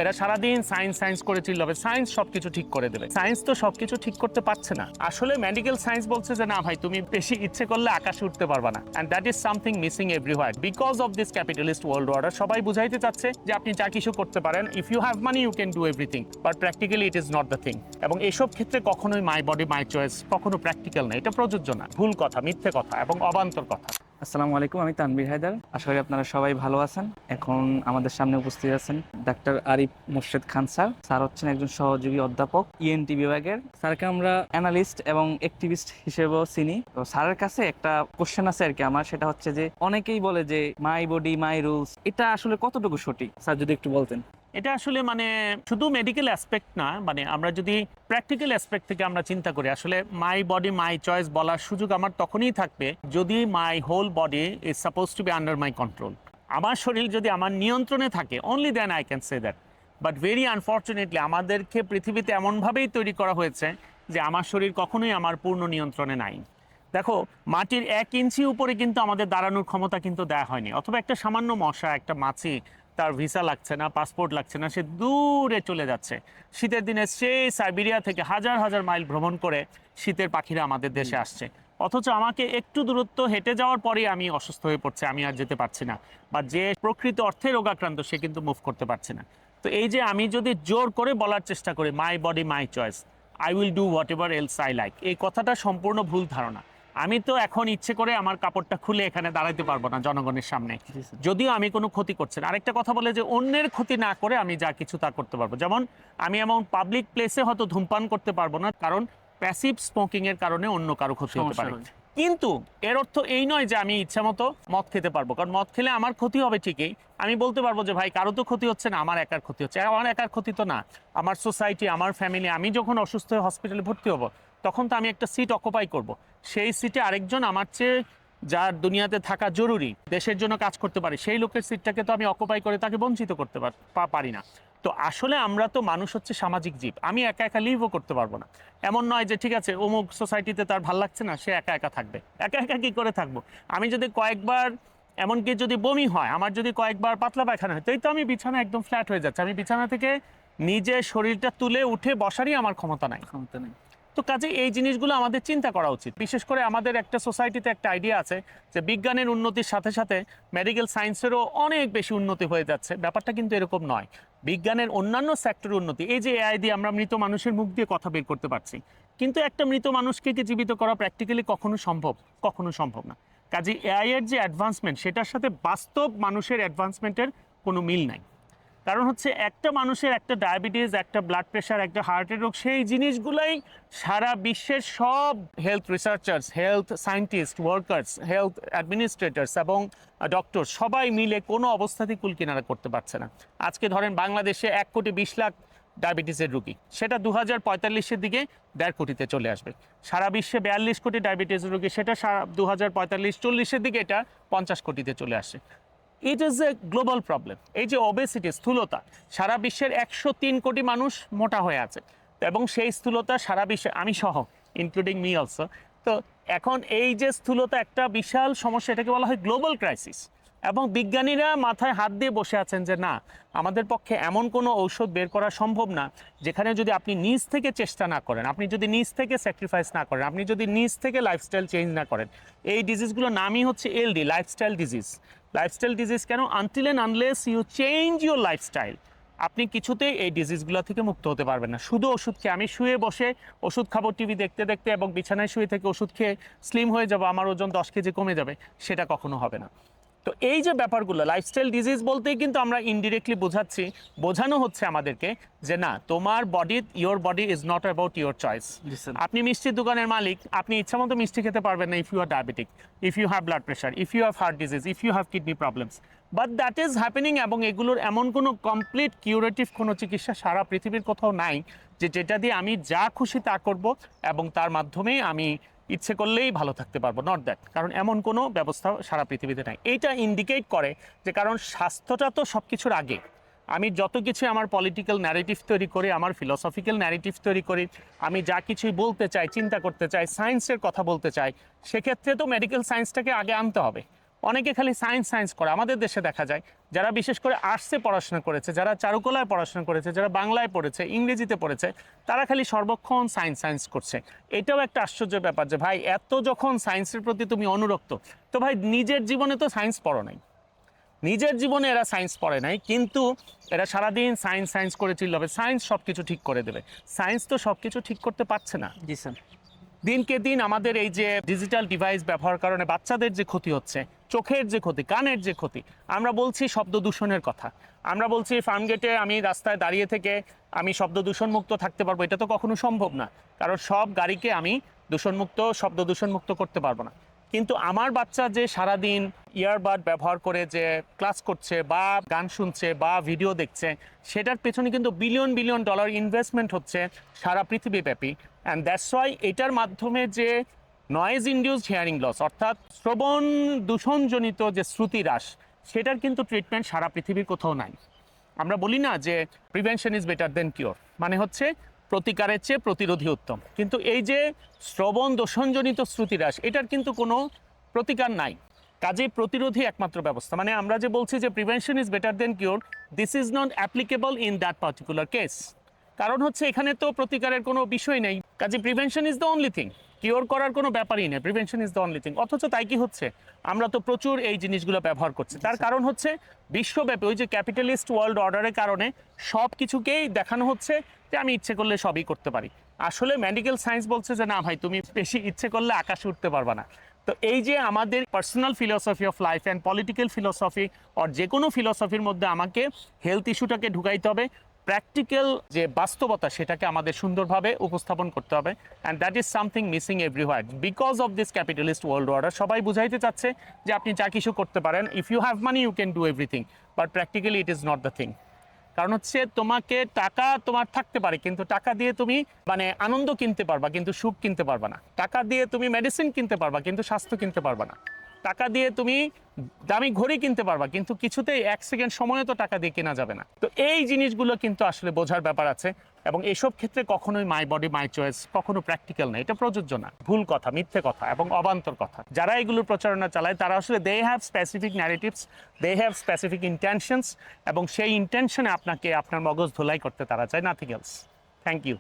এরা সারাদিন science science করে চিল্লাবে, সায়েন্স সবকিছু ঠিক করে দেবে। সায়েন্স তো সবকিছু ঠিক করতে পারছে না। আসলে মেডিকেল সায়েন্স বলছে যে না ভাই, তুমি বেশি ইচ্ছে করলে আকাশে উঠতে পারবা না। And that is something missing everywhere because of this capitalist world order. সবাই বুঝাইতে চাচ্ছে যে আপনি যা কিছু করতে পারেন, if you have money you can do everything, but practically it is not the thing. এবং এইসব ক্ষেত্রে কখনোই মাই বডি মাই চয়েস কখনো প্র্যাকটিক্যাল না, এটা প্রযোজ্য না, ভুল কথা, মিথ্যে কথা এবং অবান্তর কথা। আসসালামু আলাইকুম, আমি তানভীর হায়দার। আশা করি আপনারা সবাই ভালো আছেন। এখন আমাদের সামনে উপস্থিত আছেন ডাক্তার আরিফ মোর্শেদ খান স্যার। স্যার হচ্ছেন একজন সহযোগী অধ্যাপক ইএনটি বিভাগের। স্যারকে আমরা অ্যানালিস্ট এবং অ্যাক্টিভিস্ট হিসেবেও চিনি। তো স্যারের কাছে একটা কোশ্চেন আছে আর কি আমার, সেটা হচ্ছে যে অনেকেই বলে যে মাই বডি মাই রুলস, এটা আসলে কতটুকু সঠিক স্যার যদি একটু বলতেন। এটা আসলে শুধু মেডিকেল অ্যাসপেক্ট না, আমরা যদি প্র্যাকটিক্যাল অ্যাসপেক্ট থেকে আমরা চিন্তা করি, আসলে মাই বডি মাই চয়েস বলার সুযোগ আমার তখনই থাকবে যদি my whole body is suppose to be under my control. আমার শরীর যদি আমার নিয়ন্ত্রণে থাকে, only then I can say that. But very unfortunately আমাদেরকে পৃথিবীতে এমনভাবেই তৈরি করা হয়েছে যে আমার শরীর কখনোই আমার পূর্ণ নিয়ন্ত্রণে নাই। দেখো, মাটির 1 ইঞ্চি উপরে কিন্তু আমাদের দাঁড়ানোর ক্ষমতা কিন্তু দেওয়া হয়নি। অথবা একটা সামান্য মশা, একটা মাছি, তার ভিসা লাগছে না, পাসপোর্ট লাগছে না, সে দূরে চলে যাচ্ছে। শীতের দিনে সেই সাইবেরিয়া থেকে হাজার হাজার মাইল ভ্রমণ করে শীতের পাখিরা আমাদের দেশে আসছে। অথচ আমাকে একটু দূরত্ব হেঁটে যাওয়ার পরেই আমি অসুস্থ হয়ে পড়ছি, আমি আর যেতে পারছি না। বা যে প্রকৃত অর্থে রোগাক্রান্ত সে কিন্তু মুভ করতে পারছে না। তো এই যে আমি যদি জোর করে বলার চেষ্টা করি মাই body my choice, I will do what ever else I like, এই কথাটা সম্পূর্ণ ভুল ধারণা। আমি তো এখন ইচ্ছে করে আমার কাপড়টা খুলে এখানে দাঁড়াইতে পারবো না জনগণের সামনে, যদিও আমি কোনো ক্ষতি করছি না। আরেকটা কথা বলে যে অন্যের ক্ষতি না করে আমি যা কিছু তা করতে পারবো। যেমন আমি এমন পাবলিক প্লেসে হয়তো ধূমপান করতে পারবো না, কারণ প্যাসিভ স্মোকিং এর কারণে অন্য কারো ক্ষতি হতে পারে। কিন্তু এর অর্থ এই নয় যে আমি ইচ্ছা মতো মদ খেতে পারবো, কারণ মদ খেলে আমার ক্ষতি হবে ঠিকই। আমি বলতে পারবো যে ভাই, কারো তো ক্ষতি হচ্ছে না, আমার একার ক্ষতি হচ্ছে। আমার একার ক্ষতি তো না, আমার সোসাইটি, আমার ফ্যামিলি। আমি যখন অসুস্থ হয়ে হসপিটালে ভর্তি হব, তখন তো আমি একটা সিট অকুপাই করব। সেই সিটে আরেকজন আমার চেয়ে, যার দুনিয়াতে থাকা জরুরি, দেশের জন্য কাজ করতে পারে, সেই লোকের সিটটাকে তো আমি অকুপাই করে তাকে বঞ্চিত করতে পারি না। তো আসলে আমরা তো মানুষ হচ্ছে সামাজিক জীব। আমি একা একা লিভও করতে পারবো না। এমন নয় যে ঠিক আছে অমুক সোসাইটিতে তার ভাল লাগছে না, সে একা একা থাকবে। একা একা কি করে থাকবো? আমি যদি কয়েকবার, এমনকি যদি বমি হয়, আমার যদি কয়েকবার পাতলা পায়খানা হয়, তাই তো আমি বিছানা একদম ফ্ল্যাট হয়ে যাচ্ছে। আমি বিছানা থেকে নিজের শরীরটা তুলে উঠে বসারই আমার ক্ষমতা নাই। তো কাজে এই জিনিসগুলো আমাদের চিন্তা করা উচিত। বিশেষ করে আমাদের একটা সোসাইটিতে একটা আইডিয়া আছে যে বিজ্ঞানের উন্নতির সাথে সাথে মেডিকেল সায়েন্সেরও অনেক বেশি উন্নতি হয়ে যাচ্ছে। ব্যাপারটা কিন্তু এরকম নয়। বিজ্ঞানের অন্যান্য সেক্টরের উন্নতি, এই যে এআই দিয়ে আমরা মৃত মানুষের মুখ দিয়ে কথা বের করতে পারছি, কিন্তু একটা মৃত মানুষকে কি জীবিত করা প্র্যাকটিক্যালি কখনো সম্ভব? কখনো সম্ভব না। কাজে এআই এর যে অ্যাডভান্সমেন্ট, সেটার সাথে বাস্তব মানুষের অ্যাডভান্সমেন্টের কোনো মিল নাই। কারণ হচ্ছে একটা মানুষের একটা ডায়াবেটিস, একটা ব্লাড প্রেশার, একটা হার্টের রোগ, সেই জিনিসগুলাই সারা বিশ্বের সব health researchers, health scientist, workers, health অ্যাডমিনিস্ট্রেটার্স এবং ডক্টর সবাই মিলে কোনো অবস্থাতেই কুলকিনারা করতে পারছে না। আজকে ধরেন বাংলাদেশে 1,20,00,000 ডায়াবেটিসের রোগী, সেটা 2045-এর দিকে 1.5 কোটিতে চলে আসবে। সারা বিশ্বে 42 কোটি ডায়াবেটিসের রোগী, সেটা 2045-40-এর দিকে এটা 50 কোটিতে চলে আসে। It is a global problem. এই যে ওবেসিটি, স্থূলতা, সারা বিশ্বের 103 কোটি মানুষ মোটা হয়ে আছে, এবং সেই স্থূলতা সারা বিশ্বে, আমি সহ, ইনক্লুডিং মি অলসো। তো এখন এই যে স্থূলতা একটা বিশাল সমস্যা, এটাকে বলা হয় গ্লোবাল ক্রাইসিস। এবং বিজ্ঞানীরা মাথায় হাত দিয়ে বসে আছেন যে না, আমাদের পক্ষে এমন কোনো ঔষধ বের করা সম্ভব না যেখানে যদি আপনি নিজ থেকে চেষ্টা না করেন, আপনি যদি নিজ থেকে স্যাক্রিফাইস না করেন, আপনি যদি নিজ থেকে লাইফস্টাইল চেঞ্জ না করেন। এই ডিজিজগুলোর নামই হচ্ছে LD, lifestyle disease. Lifestyle disease কেন? Until and unless you change your lifestyle, আপনি কিছুতেই এই ডিজিজগুলো থেকে মুক্ত হতে পারবেন না। শুধু ওষুধ খেয়ে, আমি শুয়ে বসে ওষুধ খাবো টিভি দেখতে দেখতে, এবং বিছানায় শুয়ে থেকে ওষুধ খেয়ে স্লিম হয়ে যাবো, আমার ওজন 10 কেজি কমে যাবে, সেটা কখনো হবে না। তো এই যে ব্যাপারগুলো, লাইফস্টাইল ডিজিজ বলতেই কিন্তু আমরা ইনডিরেক্টলি বোঝানো হচ্ছে আমাদেরকে যে না, তোমার body, your body is not about your choice. আপনি মিষ্টির দোকানের মালিক, আপনি ইচ্ছা মতো মিষ্টি খেতে পারবেন না if you are diabetic, if you have blood pressure, if you have heart disease, if you have kidney problems. But that is happening, এবং এগুলোর এমন কোনো কমপ্লিট কিউরেটিভ কোনো চিকিৎসা সারা পৃথিবীর কোথাও নাই যেটা দিয়ে আমি যা খুশি তা করব এবং তার মাধ্যমে আমি ইচ্ছে করলেই ভালো থাকতে পারবো। নট দ্যাট, কারণ এমন কোনো ব্যবস্থা সারা পৃথিবীতে নাই। এইটা ইন্ডিকেট করে যে কারণ স্বাস্থ্যটা তো সব কিছুর আগে। আমি যত কিছু আমার পলিটিক্যাল ন্যারেটিভ তৈরি করি, আমার ফিলসফিক্যাল ন্যারেটিভ তৈরি করি, আমি যা কিছুই বলতে চাই, চিন্তা করতে চাই, সায়েন্সের কথা বলতে চাই, সেক্ষেত্রে তো মেডিকেল সায়েন্সটাকে আগে আনতে হবে। অনেকে খালি সায়েন্স সায়েন্স করে। আমাদের দেশে দেখা যায় যারা বিশেষ করে আর্টসে পড়াশোনা করেছে, যারা চারুকলায় পড়াশোনা করেছে, যারা বাংলায় পড়েছে, ইংরেজিতে পড়েছে, তারা খালি সর্বক্ষণ সায়েন্স সায়েন্স করছে। এটাও একটা আশ্চর্যের ব্যাপার যে ভাই এত যখন সায়েন্সের প্রতি তুমি অনুরক্ত, তো ভাই নিজের জীবনে তো সায়েন্স পড়ো নাই, নিজের জীবনে এরা সায়েন্স পড়ে নাই, কিন্তু এরা সারাদিন সায়েন্স সায়েন্স করে চিল্লাবে সায়েন্স সব কিছু ঠিক করে দেবে। সায়েন্স তো সব কিছু ঠিক করতে পারছে না। জি স্যার। দিনকে দিন আমাদের এই যে ডিজিটাল ডিভাইস ব্যবহার কারণে বাচ্চাদের যে ক্ষতি হচ্ছে, চোখের যে ক্ষতি, কানের যে ক্ষতি, আমরা বলছি শব্দ দূষণের কথা, আমরা বলছি ফার্মগেটে আমি রাস্তায় দাঁড়িয়ে থেকে আমি শব্দ দূষণ মুক্ত থাকতে পারবো, এটা তো কখনো সম্ভব না, কারণ সব গাড়িকে আমি দূষণমুক্ত, শব্দ দূষণমুক্ত করতে পারবো না। কিন্তু আমার বাচ্চা যে সারাদিন ইয়ারবাড ব্যবহার করে যে ক্লাস করছে বা গান শুনছে বা ভিডিও দেখছে, সেটার পেছনে কিন্তু বিলিয়ন বিলিয়ন ডলার ইনভেস্টমেন্ট হচ্ছে সারা পৃথিবীব্যাপী। অ্যান্ড দ্যাটস ওয়াই এটার মাধ্যমে যে নয়েজ ইনডিউসড হিয়ারিং লস, অর্থাৎ শ্রবণ দূষণজনিত যে শ্রুতি হ্রাস, সেটার কিন্তু ট্রিটমেন্ট সারা পৃথিবীর কোথাও নাই। আমরা বলি না যে prevention is better then cure, মানে হচ্ছে প্রতিকারের চেয়ে প্রতিরোধী উত্তম, কিন্তু এই যে শ্রবণ দূষণজনিত শ্রুতি হ্রাস, এটার কিন্তু কোনো প্রতিকার নাই। কাজেই প্রতিরোধী একমাত্র ব্যবস্থা। মানে আমরা যে বলছি যে prevention is better then cure, this is not applicable in that particular case. কারণ হচ্ছে এখানে তো প্রতিকারের কোনো বিষয় নেই, কাজে prevention is the only thing, cure করার কোনো ব্যাপারই নেই, prevention is the only thing. অথচ তাই কি হচ্ছে, আমরা তো প্রচুর এই জিনিসগুলো ব্যবহার করছি। তার কারণ হচ্ছে বিশ্বব্যাপী ওই যে ক্যাপিটালিস্ট ওয়ার্ল্ড অর্ডারের কারণে সব কিছুকেই দেখানো হচ্ছে যে আমি ইচ্ছে করলে সবই করতে পারি। আসলে মেডিকেল সায়েন্স বলছে যে না ভাই, তুমি বেশি ইচ্ছে করলে আকাশে উঠতে পারবা না। তো এই যে আমাদের personal philosophy of life and political philosophy or যে কোনো ফিলসফির মধ্যে আমাকে হেলথ ইস্যুটাকে ঢুকাইতে হবে, প্র্যাকটিক্যাল যে বাস্তবতা সেটাকে আমাদের সুন্দরভাবে উপস্থাপন করতে হবে। And that is something missing everywhere because of this capitalist world order. সবাই বুঝাইতে চাচ্ছে যে আপনি যা কিছু করতে পারেন, if you have money you can do everything, but practically it is not the thing. কারণ হচ্ছে তোমাকে টাকা তোমার থাকতে পারে, কিন্তু টাকা দিয়ে তুমি মানে আনন্দ কিনতে পারবা কিন্তু সুখ কিনতে পারবা না। টাকা দিয়ে তুমি মেডিসিন কিনতে পারবা কিন্তু স্বাস্থ্য কিনতে পারবা না। টাকা দিয়ে তুমি দামি ঘড়ি কিনতে পারবা, কিন্তু কিছুতেই 1 সেকেন্ড সময়ও তো টাকা দিয়ে কেনা যাবে না। তো এই জিনিসগুলো কিন্তু আসলে বোঝার ব্যাপার আছে, এবং এসব ক্ষেত্রে কখনোই মাই বডি মাই চয়েস কখনো প্র্যাকটিক্যাল না, এটা প্রযোজ্য না, ভুল কথা, মিথ্যে কথা এবং অবান্তর কথা। যারা এগুলোর প্রচারণা চালায় তারা আসলে they have specific narratives, they have specific intentions, এবং সেই ইন্টেনশনে আপনাকে আপনার মগজ ধোলাই করতে তারা চায়, নাথিং এলস। Thank you.